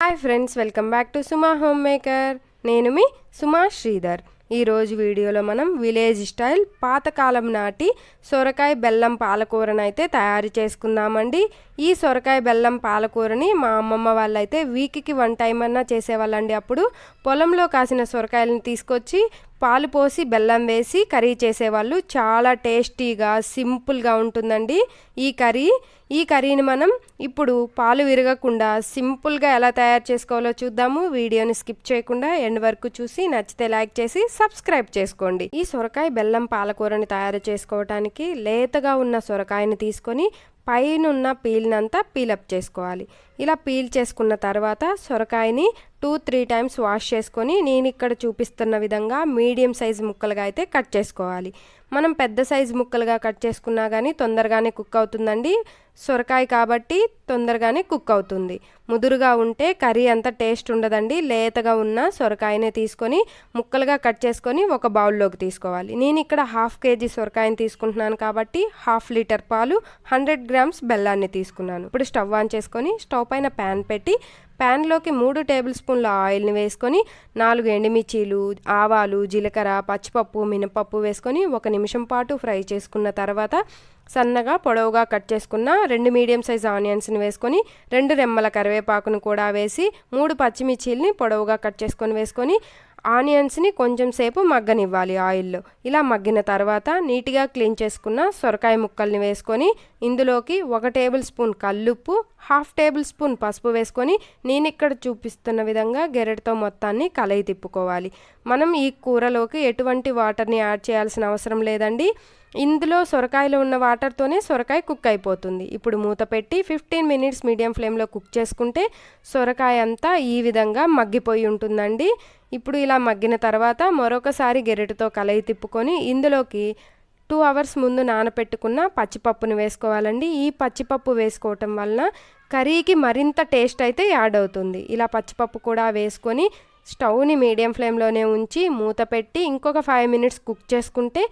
Hi friends, welcome back to Suma home maker. నేను మీ సుమా శ్రీధర్. ఈరోజు వీడియోలో మనం విలేజ్ స్టైల్ పాతకాలం నాటి సొరకాయ బెల్లం పాలకూరను అయితే తయారు చేసుకుందామండి. ఈ సొరకాయ బెల్లం పాలకూరని మా అమ్మమ్మ వాళ్ళైతే వీక్కి 1 టైం అన్నా చేసేవాళ్ళండి. అప్పుడు పొలంలో కాసిన సొరకాయలను తీసుకొచ్చి పాలు పోసి బెల్లం వేసి కర్రీ చేసేవాళ్ళు. చాలా టేస్టీగా సింపుల్గా ఉంటుందండి ఈ కర్రీని మనం ఇప్పుడు పాలు విరగకుండా సింపుల్గా ఎలా తయారు చేసుకోవాలో చూద్దాము. వీడియోని స్కిప్ చేయకుండా ఎండ్ వరకు చూసి నచ్చితే లైక్ చేసి సబ్స్క్రైబ్ చేసుకోండి. ఈ సొరకాయ బెల్లం పాలకూరని తయారు చేసుకోవడానికి లేతగా ఉన్న సొరకాయని తీసుకొని పైనున్న పీల్నంతా పీలప్ చేసుకోవాలి. ఇలా పీల్ చేసుకున్న తర్వాత సొరకాయని 2-3 టైమ్స్ వాష్ చేసుకొని నేను ఇక్కడ చూపిస్తున్న విధంగా మీడియం సైజు ముక్కలుగా అయితే కట్ చేసుకోవాలి. మనం పెద్ద సైజు ముక్కలుగా కట్ చేసుకున్నా కానీ తొందరగానే కుక్ అవుతుందండి. సొరకాయ కాబట్టి తొందరగానే కుక్ అవుతుంది. ముదురుగా ఉంటే కర్రీ అంత టేస్ట్ ఉండదండి. లేతగా ఉన్న సొరకాయనే తీసుకొని ముక్కలుగా కట్ చేసుకొని ఒక బౌల్లోకి తీసుకోవాలి. నేను ఇక్కడ 1/2 kg సొరకాయని తీసుకుంటున్నాను కాబట్టి 1/2 లీటర్ పాలు, 100 గ్రామ్స్ బెల్లాన్ని తీసుకున్నాను. ఇప్పుడు స్టవ్ ఆన్ చేసుకొని స్టవ్ పైన ప్యాన్ పెట్టి ప్యాన్లోకి 3 టేబుల్ స్పూన్ల ఆయిల్ని వేసుకొని 4 ఎండుమిర్చీలు, ఆవాలు, జీలకర్ర, పచ్చిపప్పు, మినపప్పు వేసుకొని 1 నిమిషం పాటు ఫ్రై చేసుకున్న తర్వాత సన్నగా పొడవుగా కట్ చేసుకున్న 2 మీడియం సైజ్ ఆనియన్స్ని వేసుకొని 2 రెమ్మల కరివేపాకును కూడా వేసి 3 పచ్చిమిర్చీలని పొడవుగా కట్ చేసుకొని వేసుకొని ఆనియన్స్ని కొంచెం సేపు మగ్గనివ్వాలి ఆయిల్లో. ఇలా మగ్గిన తర్వాత నీట్గా క్లీన్ చేసుకున్న సొరకాయ ముక్కల్ని వేసుకొని ఇందులోకి 1 టేబుల్ స్పూన్ కల్లుప్పు, 1/2 టేబుల్ స్పూన్ పసుపు వేసుకొని నేను ఇక్కడ చూపిస్తున్న విధంగా గెరెటతో మొత్తాన్ని కలయి తిప్పుకోవాలి. మనం ఈ కూరలోకి ఎటువంటి వాటర్ని యాడ్ చేయాల్సిన అవసరం లేదండి. ఇందులో సొరకాయలో ఉన్న వాటర్తోనే సొరకాయ కుక్ అయిపోతుంది. ఇప్పుడు మూత పెట్టి 15 మినిట్స్ మీడియం ఫ్లేమ్లో కుక్ చేసుకుంటే సొరకాయ అంతా ఈ విధంగా మగ్గిపోయి ఉంటుందండి. ఇప్పుడు ఇలా మగ్గిన తర్వాత మరొకసారి గెరెటతో కలయి తిప్పుకొని ఇందులోకి 2 అవర్స్ ముందు నానపెట్టుకున్న పచ్చిపప్పును వేసుకోవాలండి. ఈ పచ్చిపప్పు వేసుకోవటం వలన కర్రీకి మరింత టేస్ట్ అయితే యాడ్ అవుతుంది. ఇలా పచ్చిపప్పు కూడా వేసుకొని స్టవ్ని మీడియం ఫ్లేమ్లోనే ఉంచి మూత పెట్టి ఇంకొక 5 మినిట్స్ కుక్ చేసుకుంటే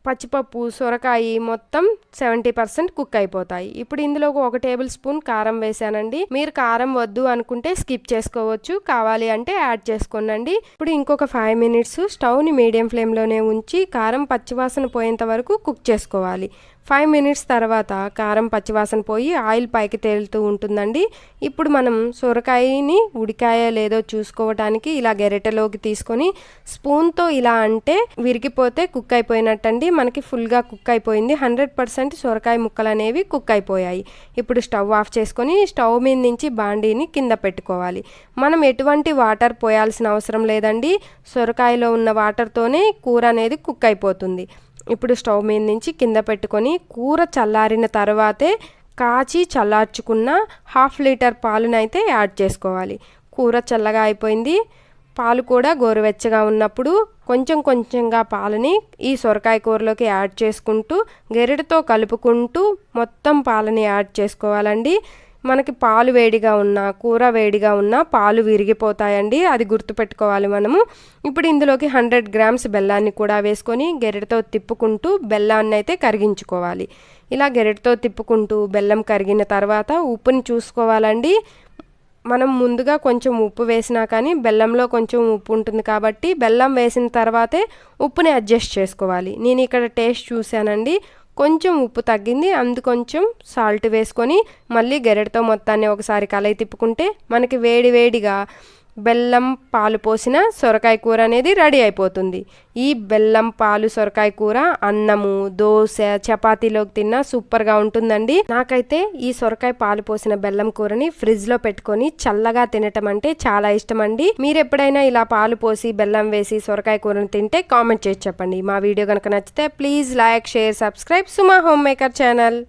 పచ్చిపప్పు, సొరకాయ మొత్తం 70% కుక్ అయిపోతాయి. ఇప్పుడు ఇందులో 1 టేబుల్ స్పూన్ కారం వేసానండి. మీరు కారం వద్దు అనుకుంటే స్కిప్ చేసుకోవచ్చు, కావాలి అంటే యాడ్ చేసుకోనండి. ఇప్పుడు ఇంకొక 5 మినిట్స్ స్టవ్ని మీడియం ఫ్లేమ్లోనే ఉంచి కారం పచ్చివాసన పోయేంత వరకు కుక్ చేసుకోవాలి. 5 మినిట్స్ తర్వాత కారం పచ్చివాసన పోయి ఆయిల్ పైకి తేలుతూ ఉంటుందండి. ఇప్పుడు మనం సొరకాయని ఉడికాయో లేదో చూసుకోవడానికి ఇలా గెరెటలోకి తీసుకొని స్పూన్తో ఇలా అంటే విరిగిపోతే కుక్ అయిపోయినట్టండి. మనకి ఫుల్గా కుక్ అయిపోయింది. 100% సొరకాయ ముక్కలు అనేవి కుక్ అయిపోయాయి. ఇప్పుడు స్టవ్ ఆఫ్ చేసుకొని స్టవ్ మీద నుంచి బాండీని కింద పెట్టుకోవాలి. మనం ఎటువంటి వాటర్ పోయాల్సిన అవసరం లేదండి. సొరకాయలో ఉన్న వాటర్తోనే కూర అనేది కుక్ అయిపోతుంది. ఇప్పుడు స్టవ్ మీద నుంచి కింద పెట్టుకొని కూర చల్లారిన తర్వాతే కాచి చల్లార్చుకున్న 1/2 లీటర్ పాలునైతే యాడ్ చేసుకోవాలి. కూర చల్లగా అయిపోయింది. పాలు కూడా గోరువెచ్చగా ఉన్నప్పుడు కొంచెం కొంచెంగా పాలని ఈ సొరకాయ కూరలోకి యాడ్ చేసుకుంటూ గెరెటతో కలుపుకుంటూ మొత్తం పాలని యాడ్ చేసుకోవాలండి. మనకి పాలు వేడిగా ఉన్నా కూర వేడిగా ఉన్నా పాలు విరిగిపోతాయండి, అది గుర్తుపెట్టుకోవాలి మనము. ఇప్పుడు ఇందులోకి 100 గ్రామ్స్ బెల్లాన్ని కూడా వేసుకొని గెరెటతో తిప్పుకుంటూ బెల్లాన్ని అయితే కరిగించుకోవాలి. ఇలా గెరెటతో తిప్పుకుంటూ బెల్లం కరిగిన తర్వాత ఉప్పుని చూసుకోవాలండి. మనం ముందుగా కొంచెం ఉప్పు వేసినా కానీ బెల్లంలో కొంచెం ఉప్పు ఉంటుంది కాబట్టి బెల్లం వేసిన తర్వాతే ఉప్పుని అడ్జస్ట్ చేసుకోవాలి. నేను ఇక్కడ టేస్ట్ చూశానండి, కొంచెం ఉప్పు తగ్గింది. కొంచెం సాల్ట్ వేసుకొని మళ్ళీ గెరెటతో మొత్తాన్ని ఒకసారి కలయి తిప్పుకుంటే మనకి వేడివేడిగా బెల్లం పాలు పోసిన సొరకాయ కూర అనేది రెడీ అయిపోతుంది. ఈ బెల్లం పాలు సొరకాయ కూర అన్నము, దోశ, చపాతీలోకి తిన్నా సూపర్గా ఉంటుందండి. నాకైతే ఈ సొరకాయ పాలు పోసిన బెల్లం కూరని ఫ్రిడ్జ్లో పెట్టుకొని చల్లగా తినటం అంటే చాలా ఇష్టం అండి. మీరు ఎప్పుడైనా ఇలా పాలు పోసి బెల్లం వేసి సొరకాయ కూరని తింటే కామెంట్ చేసి చెప్పండి. మా వీడియో కనుక నచ్చితే please like, share, subscribe Suma home maker channel.